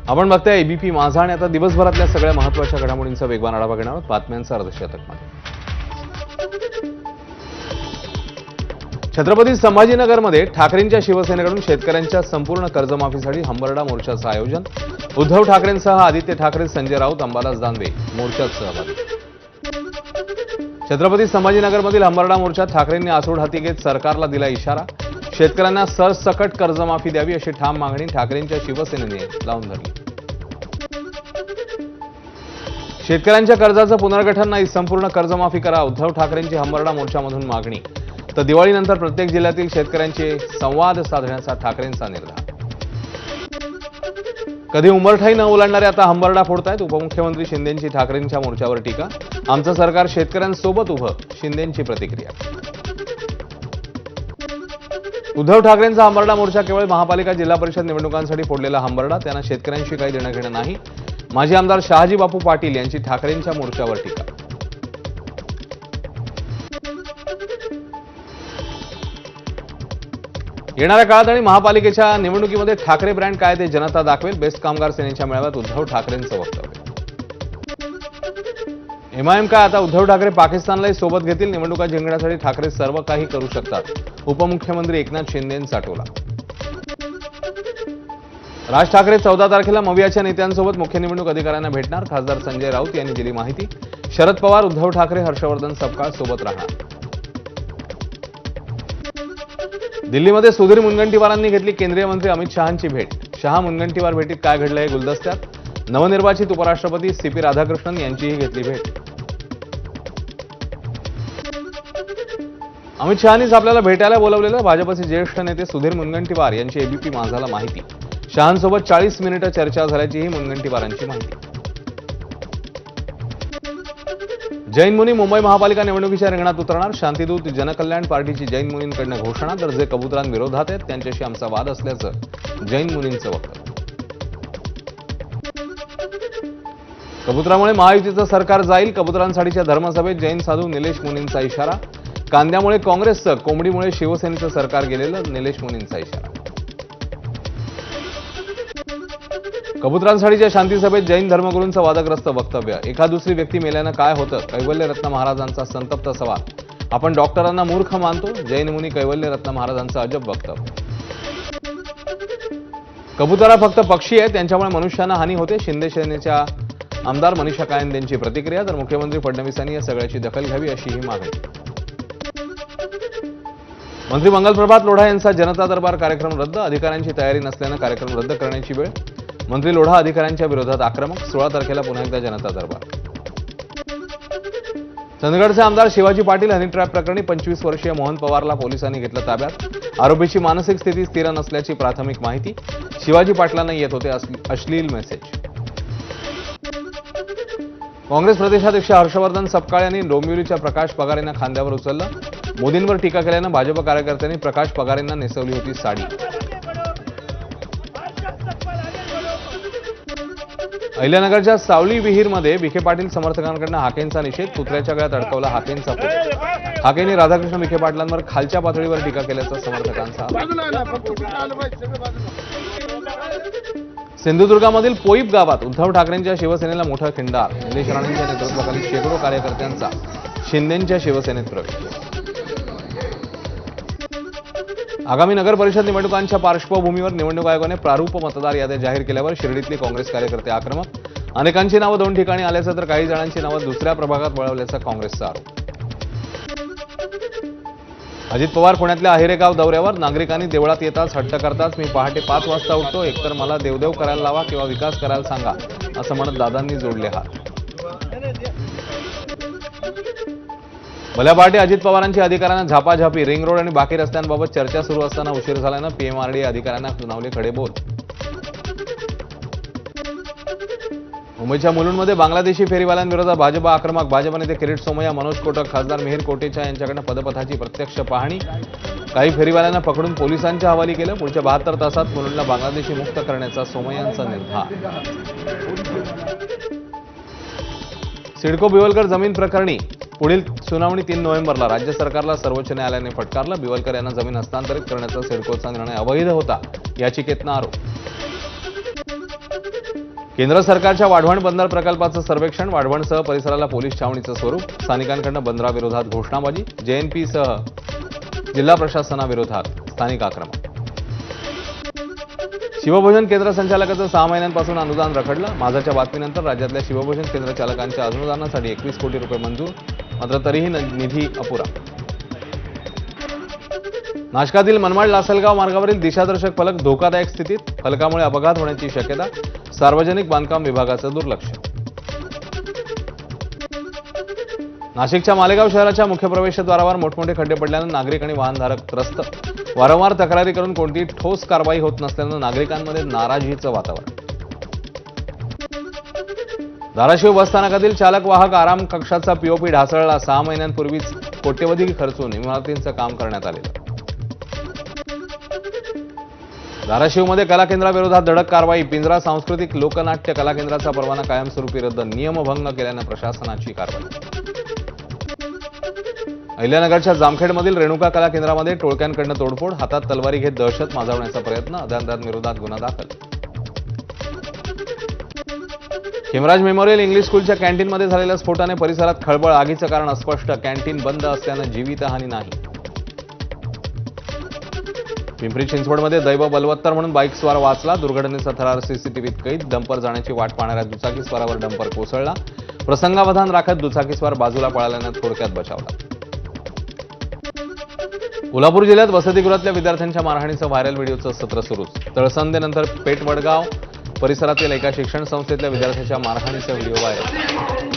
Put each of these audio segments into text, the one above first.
आपण बघताय एबीपी माझा आणि आता दिवसभरातल्या सगळ्या महत्त्वाच्या घडामोडींचा वेगवान आढावा घेणार आहोत बातम्यांचा अर्धशतकमध्ये। छत्रपती संभाजीनगरमध्ये ठाकरेंच्या शिवसेनेकडून शेतकऱ्यांच्या संपूर्ण कर्जमाफीसाठी हंबरडा मोर्चाचं आयोजन। उद्धव ठाकरेंसह आदित्य ठाकरे, संजय राऊत, अंबादास दानवे मोर्चात सहभागी। छत्रपती संभाजीनगरमधील हंबरडा मोर्चात ठाकरेंनी आसूड हाती घेत सरकारला दिला इशारा। शेतकऱ्यांना सरसकट कर्जमाफी द्यावी अशी ठाम मागणी ठाकरेंच्या शिवसेनेने लावून धरली। शेतकऱ्यांच्या कर्जाचं पुनर्गठन नाही, संपूर्ण कर्जमाफी करा, उद्धव ठाकरेंची हंबरडा मोर्चामधून मागणी। तर दिवाळीनंतर प्रत्येक जिल्ह्यातील शेतकऱ्यांचे संवाद साधण्याचा ठाकरेंचा निर्धार। कधी उंबरठाई न ओलांडणारे आता हंबरडा फोडतायत। उपमुख्यमंत्री शिंदेंची ठाकरेंच्या मोर्चावर टीका। आमचं सरकार शेतकऱ्यांसोबत उभं, शिंदेंची प्रतिक्रिया। उद्धव ठाकरेंचा हंबरडा मोर्चा केवळ महापालिका जिल्हा परिषद निवडणुकांसाठी फोडलेला हंबरडा, त्यांना शेतकऱ्यांशी काही देणं घेणं नाही। माजी आमदार शहाजी बापू पाटील यांची ठाकरेंच्या मोर्चावर टीका। येणाऱ्या काळात आणि महापालिकेच्या निवडणुकीमध्ये ठाकरे ब्रँड काय ते जनता दाखवेल। बेस्ट कामगार सेनेच्या मेळाव्यात उद्धव ठाकरेंचं वक्तव्य। एमआयएम काय आता उद्धव ठाकरे पाकिस्तानलाही सोबत घेतील। निवडणुका जिंकण्यासाठी ठाकरे सर्व काही करू शकतात। उपमुख्यमंत्री एकनाथ शिंदेंचा टोला। राज ठाकरे 14 तारखेला मवियाच्या नेत्यांसोबत मुख्य निवडणूक अधिकाऱ्यांना भेटणार। खासदार संजय राऊत यांनी दिली माहिती। शरद पवार, उद्धव ठाकरे, हर्षवर्धन सपकाळ सोबत राहणार। दिल्लीमध्ये सुधीर मुनगंटीवारांनी घेतली केंद्रीय मंत्री अमित शहांची भेट। शहा मुनगंटीवार भेटीत काय घडलंय गुलदस्त्यात। नवनिर्वाचित उपराष्ट्रपती सीपी राधाकृष्णन यांचीही घेतली भेट। अमित शहांनीच आपल्याला भेटायला बोलवलेलं। भाजपचे ज्येष्ठ नेते सुधीर मुनगंटीवार यांची एबीपी माझाला माहिती। शहांसोबत 40 मिनिटं चर्चा झाल्याचीही मुनगंटीवारांची माहिती। जैन मुनी मुंबई महापालिका निवडणुकीच्या रिंगणात उतरणार। शांतीदूत जनकल्याण पार्टीची जैन मुनींकडनं घोषणा। तर जे कबुतरांविरोधात आहेत त्यांच्याशी आमचा वाद असल्याचं जैन मुनींचं वक्तव्य। कबुतरामुळे महायुतीचं सरकार जाईल। कबुतरांसाठीच्या धर्मसभेत जैन साधू निलेश मुनींचा इशारा। कांद्यामुळे काँग्रेसचं, कोंबडीमुळे शिवसेनेचं सरकार गेलेलं, निलेश मुनींचा इशारा। कबुतरांसाठीच्या शांती सभेत जैन धर्मगुरूंचं वादग्रस्त वक्तव्य। एका दुसरी व्यक्ती मेल्यानं काय होतं, कैवल्यरत्न महाराजांचा संतप्त सवाल। आपण डॉक्टरांना मूर्ख मानतो, जैन मुनी कैवल्यरत्न महाराजांचं अजब वक्तव्य। कबुतरा फक्त पक्षी आहेत, त्यांच्यामुळे मनुष्यांना हानी होते। शिंदे सेनेच्या आमदार मनीषा कायंदेंची प्रतिक्रिया। तर मुख्यमंत्री फडणवीसांनी या सगळ्याची दखल घ्यावी अशीही मागणी। मंत्री मंगलप्रभात लोढा यांचा जनता दरबार कार्यक्रम रद्द। अधिकाऱ्यांची तयारी नसल्यानं कार्यक्रम रद्द करण्याची वेळ। मंत्री लोढा अधिकाऱ्यांच्या विरोधात आक्रमक। 16 तारखेला पुन्हा एकदा जनता दरबार। चंदगडचे आमदार शिवाजी पाटील हनी ट्रॅप प्रकरणी 25 वर्षीय मोहन पवारला पोलिसांनी घेतलं ताब्यात। आरोपीची मानसिक स्थिती स्थिर नसल्याची प्राथमिक माहिती। शिवाजी पाटलांना येत होते अश्लील मेसेज। काँग्रेस प्रदेशाध्यक्ष हर्षवर्धन सपकाळ यांनी डोंबिवलीच्या प्रकाश पगारेंना खांद्यावर उचललं। मोदींवर टीका केल्यानं भाजप कार्यकर्त्यांनी प्रकाश पगारेंना नेसवली होती साडी। अहिल्यानगरच्या सावली विहीरमध्ये विखे पाटील समर्थकांकडून हाकेंचा निषेध। कुत्र्याच्या गळ्यात अडकवला हाकेंचा फोटो। हाकेंनी राधाकृष्ण विखे पाटलांवर खालच्या पातळीवर टीका केल्याचा समर्थकांचा। सिंधुदुर्गामधील पोईप गावात उद्धव ठाकरेंच्या शिवसेनेला मोठा खिंडार। निलेश राणेंच्या नेतृत्वाखाली शेकडो कार्यकर्त्यांचा शिंदेंच्या शिवसेनेत प्रवेश। आगामी नगर परिषद निवडणुकांच्या पार्श्वभूमीवर निवडणूक आयोगाने प्रारूप मतदार याद्या जाहीर केल्यावर शिर्डीतले काँग्रेस कार्यकर्ते आक्रमक। अनेकांची नावं 2 ठिकाणी आल्याचं तर काही जणांची नावं दुसऱ्या प्रभागात वळवल्याचा काँग्रेसचा आरोप। अजित पवार पुण्यातल्या अहिरेगाव दौऱ्यावर। नागरिकांनी देवळात येताच हट्ट करताच मी पहाटे 5 वाजता उठतो, एकतर मला देवदेव करायला लावा किंवा विकास करायला सांगा असं म्हणत दादांनी जोडले हात। भल्या पहाटे अजित पवारांची अधिकाऱ्यांना झापाझापी। रिंग रोड आणि बाकी रस्त्यांबाबत चर्चा सुरू असताना उशीर झाल्यानं पीएमआरडी अधिकाऱ्यांना सुनावले खडेबोल। मुंबईच्या मुलुंडमध्ये बांगलादेशी फेरीवाल्यांविरोधात भाजप आक्रमक। भाजप नेते किरीट सोमय्या, मनोज कोटक, खासदार मिहिर कोटेचा यांच्याकडनं पदपथाची प्रत्यक्ष पाहणी। काही फेरीवाल्यांना पकडून पोलिसांच्या हवाली केलं। पुढच्या 72 तासात मुलुंडला बांगलादेशी मुक्त करण्याचा सोमय्यांचा निर्धार। सिडको बिवलकर जमीन प्रकरणी पुढील सुनावणी 3 नोव्हेंबरला। राज्य सरकारला सर्वोच्च न्यायालयाने फटकारलं। बिवलकर यांना जमीन हस्तांतरित करण्याचा सिडकोचा निर्णय अवैध होता, याचिकेतनं आरोप। केंद्र सरकारच्या वाढवण बंदर प्रकल्पाचं सर्वेक्षण, वाढवणसह परिसराला पोलीस छावणीचं स्वरूप, स्थानिकांकडून बंदराविरोधात घोषणाबाजी, जेएनपीसह जिल्हा प्रशासनाविरोधात स्थानिक आक्रमक. शिवभोजन केंद्र संचालकाचं 6 महिन्यांपासून अनुदान रखडलं. माझाच्या बातमीनंतर राज्यातल्या शिवभोजन केंद्र चालकांच्या अनुदानासाठी 21 कोटी रुपये मंजूर, मात्र तरीही निधी अपुरा. नाशकातील मनमाड लासलगाव मार्गावरील दिशादर्शक फलक धोकादायक स्थितीत, फलकामुळे अपघात होण्याची शक्यता, सार्वजनिक बांधकाम विभागाचं दुर्लक्ष. नाशिकच्या मालेगाव शहराच्या मुख्य प्रवेशद्वारावर मोठमोठे खड्डे पडल्यानं नागरिक आणि वाहनधारक त्रस्त. वारंवार तक्रारी करून कोणतीही ठोस कारवाई होत नसल्यानं नागरिकांमध्ये नाराजीचं वातावरण. धाराशिव बसस्थानकातील चालक वाहक आराम कक्षाचा पीओपी ढासळला. 6 महिन्यांपूर्वीच कोट्यवधी खर्चून इमारतींचं काम करण्यात आलेलं. धाराशिवमध्ये कला केंद्राविरोधात धडक कारवाई. पिंजरा सांस्कृतिक लोकनाट्य कला केंद्राचा परवाना कायमस्वरूपी रद्द. नियमभंग केल्यानं प्रशासनाची कारवाई. अहिल्यानगरच्या जामखेडमधील रेणुका कला केंद्रामध्ये टोळक्यांकडून तोडफोड. हातात तलवारी घेत दहशत माजवण्याचा प्रयत्न. अज्ञातांविरोधात गुन्हा दाखल. हेमराज मेमोरियल इंग्लिश स्कूलच्या कॅन्टीनमध्ये झालेल्या स्फोटाने परिसरात खळबळ. आगीचं कारण अस्पष्ट. कॅन्टीन बंद असल्यानं जीवितहानी नाही. पिंपरी चिंचवडमध्ये दैव बलवत्तर म्हणून बाईकस्वार वाचला. दुर्घटनेचा थरार सीसीटीव्हीत कैद. डंपर जाण्याची वाट पाहणाऱ्या दुचाकीस्वारावर डंपर कोसळला. प्रसंगावधान राखत दुचाकीस्वार बाजूला पळाल्यानं थोडक्यात बचावला. कोल्हापूर जिल्ह्यात वसतिगृहातल्या विद्यार्थ्यांच्या मारहाणीचं व्हायरल व्हिडिओचं सत्र सुरूच. तळसंदेनंतर पेठवडगाव परिसरातील एका शिक्षण संस्थेतल्या विद्यार्थ्याच्या मारहाणीचा व्हिडिओ व्हायरल.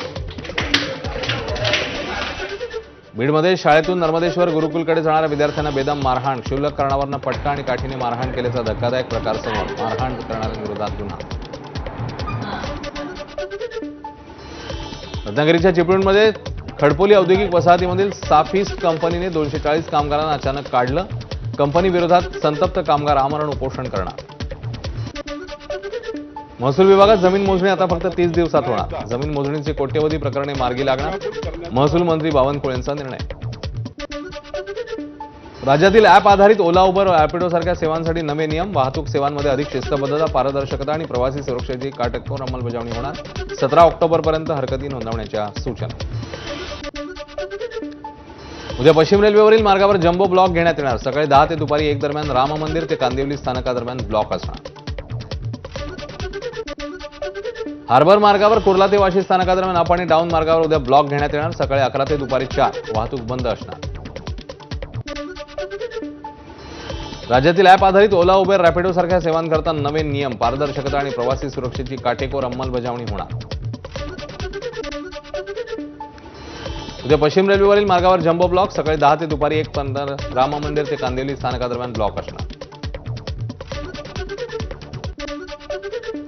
बीडमध्ये शाळेतून नर्मदेश्वर गुरुकुलकडे जाणाऱ्या विद्यार्थ्यांना बेदम मारहाण. क्षुल्लक कारणावरून फटका आणि काठीने मारहाण केल्याचा धक्कादायक प्रकार समोर. मारहाण करणाऱ्यांविरोधात गुन्हा. रत्नागिरीच्या चिपळूणमध्ये खडपोली औद्योगिक वसाहतीमधील साफिस्ट कंपनीने 240 कामगारांना अचानक काढलं. कंपनी विरोधात संतप्त कामगार आमरण उपोषण करणार. महसूल विभागात जमीन मोजणी आता फक्त 30 दिवसात होणार. जमीन मोजणीची कोट्यवधी प्रकरणे मार्गी लागणार. महसूल मंत्री बावनकुळेंचा निर्णय. राज्यातील ॲप आधारित ओला, उबर, रॅपिडो सारख्या सेवांसाठी नवे नियम. वाहतूक सेवांमध्ये अधिक शिस्तबद्धता, पारदर्शकता आणि प्रवासी सुरक्षेची काटेकोर अंमलबजावणी होणार. 17 ऑक्टोबरपर्यंत हरकती नोंदवण्याच्या सूचना. उद्या पश्चिम रेल्वेवरील मार्गावर जम्बो ब्लॉक घेण्यात येणार. सकाळी 10 ते दुपारी 1 दरम्यान राम मंदिर ते कांदिवली स्थानकादरम्यान ब्लॉक असणार. हार्बर मार्गावर कुर्ला ते वाशी स्थानकादरम्यान अप आणि डाऊन मार्गावर उद्या ब्लॉक घेण्यात येणार. सकाळी 11 ते दुपारी 4 वाहतूक बंद असणार. राज्यातील ॲप आधारित ओला, उबेर, रॅपिडो सारख्या सेवांकरता नवे नियम. पारदर्शकता आणि प्रवासी सुरक्षेची काटेकोर अंमलबजावणी होणार. उद्या पश्चिम रेल्वेवरील मार्गावर जम्बो ब्लॉक. सकाळी 10 ते दुपारी 1 पर्यंत राम मंदिर ते कांदिवली स्थानकादरम्यान ब्लॉक असणार.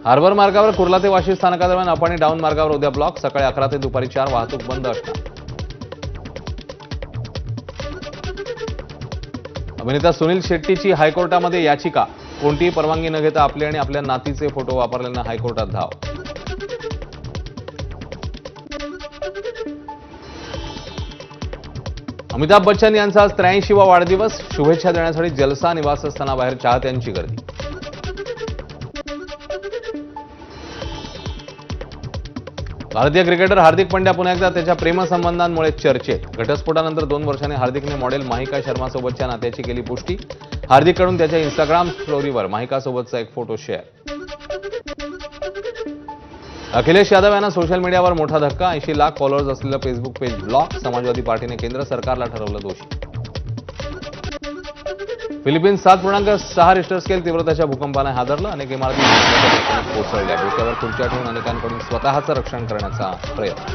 हार्बर मार्गावर कुर्ला ते वाशी स्थानकादरम्यान अप आणि डाऊन मार्गावर उद्या ब्लॉक. सकाळी 11 ते दुपारी 4 वाहतूक बंद असणार. अभिनेता सुनील शेट्टीची हायकोर्टामध्ये याचिका. कोणतीही परवानगी न घेता आपले आणि आपल्या नातीचे फोटो वापरल्यानं हायकोर्टात धाव. अमिताभ बच्चन यांचा आज 83वा वाढदिवस. शुभेच्छा देण्यासाठी जलसा निवासस्थानाबाहेर चाहत्यांची गर्दी. भारतीय क्रिकेटर हार्दिक पंड्या पुन्हा एकदा त्याच्या प्रेमसंबंधांमुळे चर्चेत. घटस्फोटानंतर 2 वर्षांनी हार्दिकने मॉडेल माहिका शर्मासोबतच्या नात्याची केली पुष्टी. हार्दिककडून त्याच्या इंस्टाग्राम स्टोरीवर माहिकासोबतचा एक फोटो शेअर. अखिलेश यादव यांना सोशल मीडियावर मोठा धक्का. 80 लाख फॉलोअर्स असलेलं फेसबुक पेज ब्लॉक. समाजवादी पार्टीने केंद्र सरकारला ठरवलं दोषी. फिलिपिन्स 7.6 रिश्टर स्केल तीव्रतेच्या भूकंपाने हादरलं. अनेक इमारती कोसळल्या. डोक्यावर खुर्च्या ठेवून अनेकांकडून स्वतःचं रक्षण करण्याचा प्रयत्न.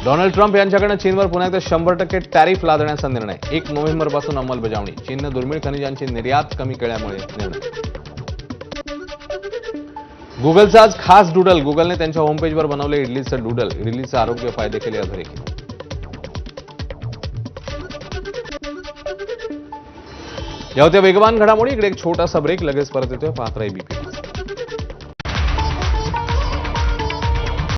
डोनाल्ड ट्रम्प यांच्याकडे चीनवर पुन्हा एकदा 100% टॅरिफ लादण्याचा निर्णय. 1 नोव्हेंबरपासून अंमलबजावणी. चीननं दुर्मिळ खनिजांची निर्यात कमी केल्यामुळे निर्णय. गुगलचा आज खास डूडल. गुगलने त्यांच्या होमपेजवर बनवले इडलीचं डूडल. इडलीचे आरोग्य फायदे केले अधोरेखित. या होत्या वेगवान घडामोडी. इकडे एक छोटासा ब्रेक. लगेच परत येतोय. पाहत राहा एबीपी.